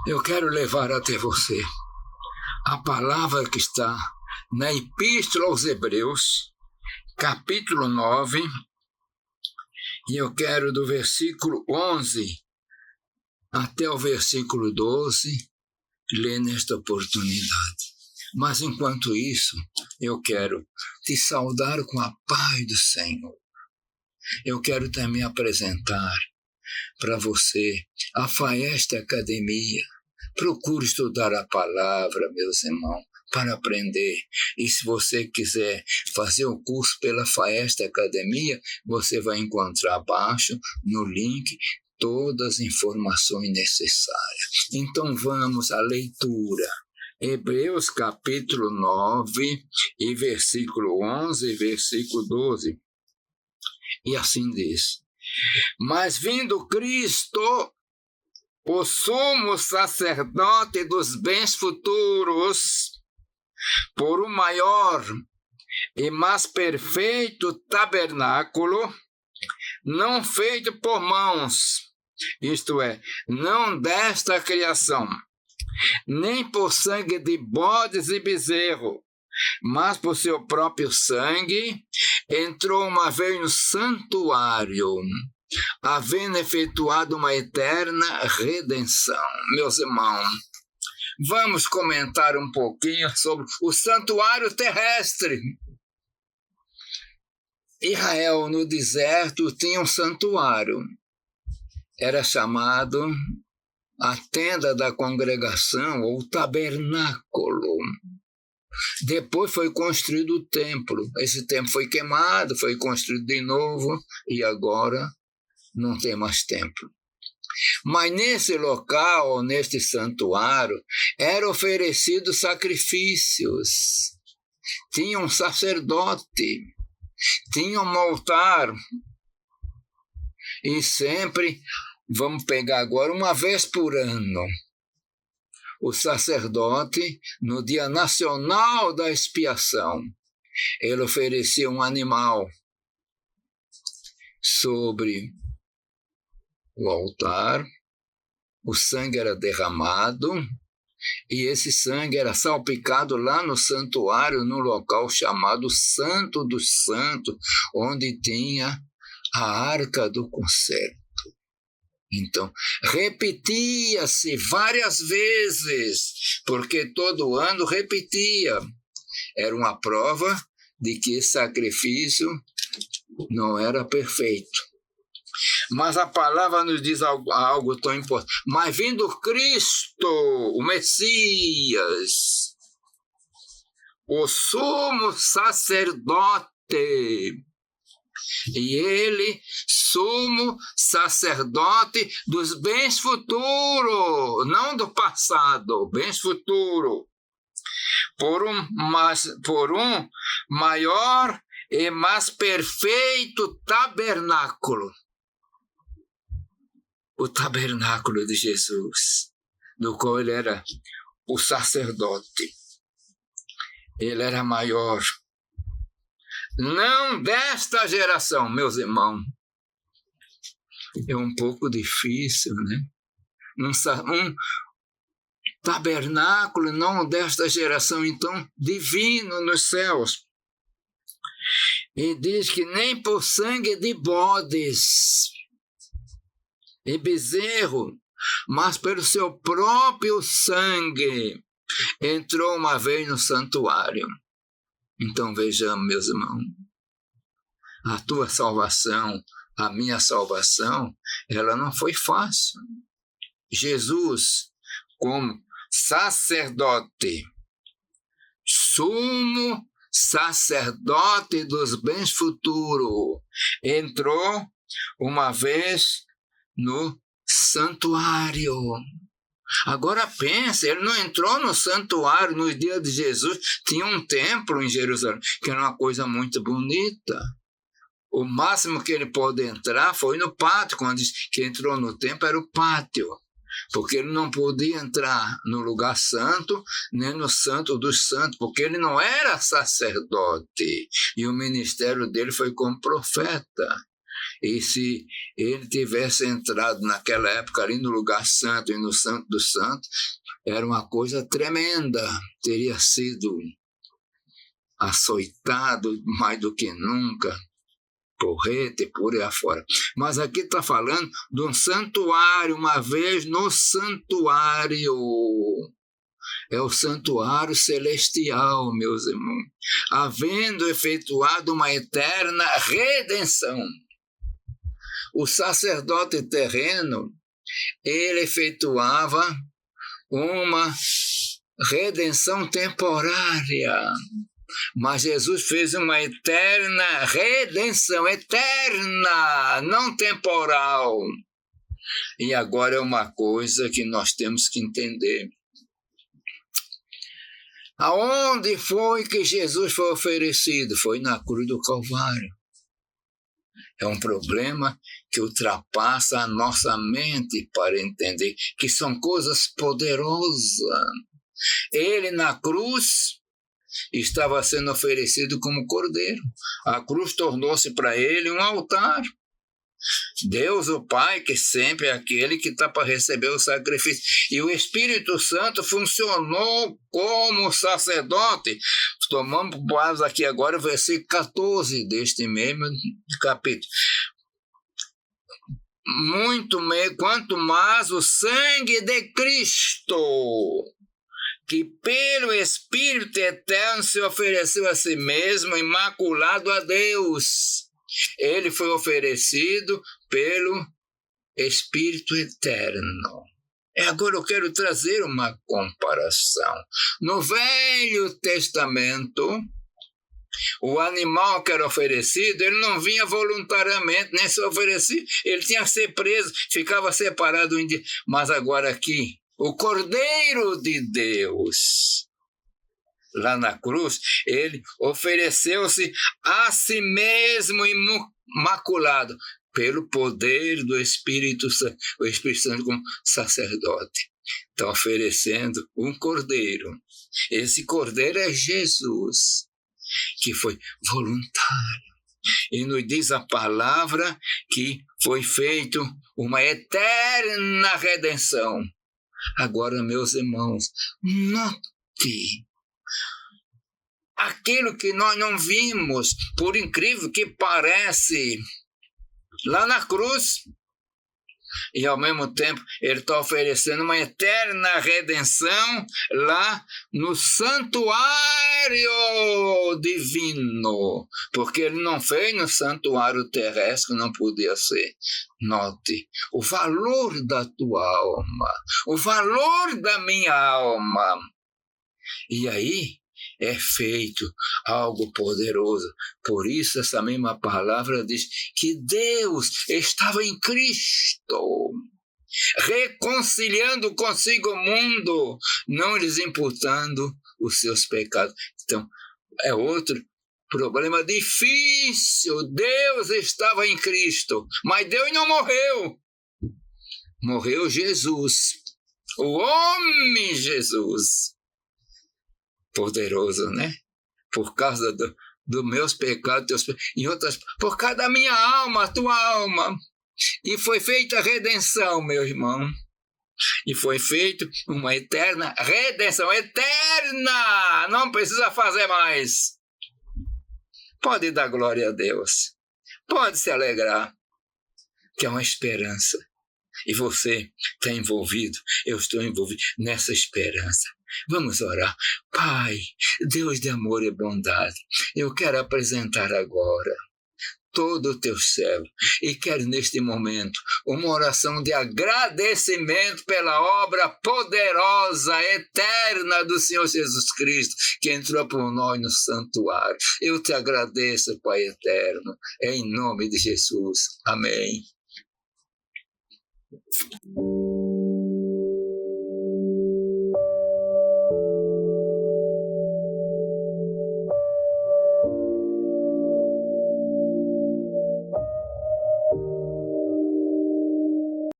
Eu quero levar até você a palavra que está na Epístola aos Hebreus, capítulo 9, e eu quero do versículo 11 até o versículo 12 ler nesta oportunidade. Mas enquanto isso, eu quero te saudar com a paz do Senhor. Eu quero também apresentar para você a Faeste Academia. Procure estudar a palavra, meus irmãos, para aprender. E se você quiser fazer o curso pela Faeste Academia, você vai encontrar abaixo, no link, todas as informações necessárias. Então vamos à leitura. Hebreus capítulo 9, e versículo 11 e versículo 12. E assim diz: Mas vindo Cristo, o sumo sacerdote dos bens futuros, por um maior e mais perfeito tabernáculo, não feito por mãos, isto é, não desta criação, nem por sangue de bodes e bezerro, mas por seu próprio sangue, entrou uma vez no santuário, havendo efetuado uma eterna redenção. Meus irmãos, vamos comentar um pouquinho sobre o santuário terrestre. Israel, no deserto, tinha um santuário. Era chamado a tenda da congregação, ou tabernáculo. Depois foi construído o templo. Esse templo foi queimado, foi construído de novo, e agora não tem mais templo. Mas nesse local, neste santuário, eram oferecidos sacrifícios. Tinha um sacerdote, tinha um altar, e sempre, vamos pegar agora, uma vez por ano, o sacerdote, no dia nacional da expiação, ele oferecia um animal sobre o altar, o sangue era derramado, e esse sangue era salpicado lá no santuário, no local chamado Santo dos Santos, onde tinha a Arca do Concerto. Então, repetia-se várias vezes, porque todo ano repetia. Era uma prova de que esse sacrifício não era perfeito. Mas a palavra nos diz algo tão importante. Mas vindo Cristo, o Messias, o sumo sacerdote, e ele, sumo sacerdote dos bens futuros, não do passado, bens futuros, por um maior e mais perfeito tabernáculo. O tabernáculo de Jesus, do qual ele era o sacerdote. Ele era maior. Não desta geração, meus irmãos. É um pouco difícil, né? Um tabernáculo não desta geração, então, divino nos céus. E diz que nem por sangue de bodes e bezerro, mas pelo seu próprio sangue, entrou uma vez no santuário. Então vejamos, meus irmãos, a tua salvação, a minha salvação, ela não foi fácil. Jesus, como sacerdote, sumo sacerdote dos bens futuros, entrou uma vez no santuário. Agora pense, ele não entrou no santuário no dia de Jesus. Tinha um templo em Jerusalém, que era uma coisa muito bonita. O máximo que ele pôde entrar foi no pátio. Quando diz que entrou no templo, era o pátio. Porque ele não podia entrar no lugar santo, nem no santo dos santos, porque ele não era sacerdote. E o ministério dele foi como profeta. E se ele tivesse entrado naquela época ali no lugar santo e no Santo dos Santos, era uma coisa tremenda. Teria sido açoitado mais do que nunca, porreta e por aí afora. Mas aqui está falando de um santuário, uma vez no santuário. É o santuário celestial, meus irmãos, havendo efetuado uma eterna redenção. O sacerdote terreno, ele efetuava uma redenção temporária, mas Jesus fez uma eterna redenção, eterna, não temporal. E agora é uma coisa que nós temos que entender. Aonde foi que Jesus foi oferecido? Foi na cruz do Calvário. É um problema que ultrapassa a nossa mente para entender que são coisas poderosas. Ele na cruz estava sendo oferecido como cordeiro. A cruz tornou-se para ele um altar. Deus, o Pai, que sempre é aquele que está para receber o sacrifício. E o Espírito Santo funcionou como sacerdote. Tomamos base aqui agora o versículo 14 deste mesmo capítulo. Quanto mais o sangue de Cristo, que pelo Espírito Eterno se ofereceu a si mesmo, imaculado a Deus. Ele foi oferecido pelo Espírito Eterno. Agora eu quero trazer uma comparação. No Velho Testamento, o animal que era oferecido, ele não vinha voluntariamente, nem se oferecia. Ele tinha que ser preso, ficava separado. Mas agora aqui, o Cordeiro de Deus, lá na cruz, ele ofereceu-se a si mesmo imaculado, pelo poder do Espírito Santo, o Espírito Santo como sacerdote. Está oferecendo um cordeiro. Esse cordeiro é Jesus, que foi voluntário. E nos diz a palavra que foi feito uma eterna redenção. Agora, meus irmãos, note, aquilo que nós não vimos, por incrível que pareça, lá na cruz, e ao mesmo tempo ele está oferecendo uma eterna redenção lá no santuário divino, porque ele não fez no santuário terrestre, não podia ser. Note, o valor da tua alma, o valor da minha alma. E aí é feito algo poderoso. Por isso essa mesma palavra diz que Deus estava em Cristo, reconciliando consigo o mundo, não lhes imputando os seus pecados. Então, é outro problema difícil. Deus estava em Cristo, mas Deus não morreu. Morreu Jesus, o homem Jesus. Poderoso, né? Por causa dos meus pecados, teus pecados, em outras, por causa da minha alma, a tua alma. E foi feita a redenção, meu irmão. E foi feita uma eterna redenção, eterna! Não precisa fazer mais. Pode dar glória a Deus. Pode se alegrar, que é uma esperança. E você está envolvido, eu estou envolvido nessa esperança. Vamos orar. Pai, Deus de amor e bondade, eu quero apresentar agora todo o teu céu e quero neste momento uma oração de agradecimento pela obra poderosa, eterna do Senhor Jesus Cristo, que entrou por nós no santuário. Eu te agradeço, Pai eterno, em nome de Jesus. Amém.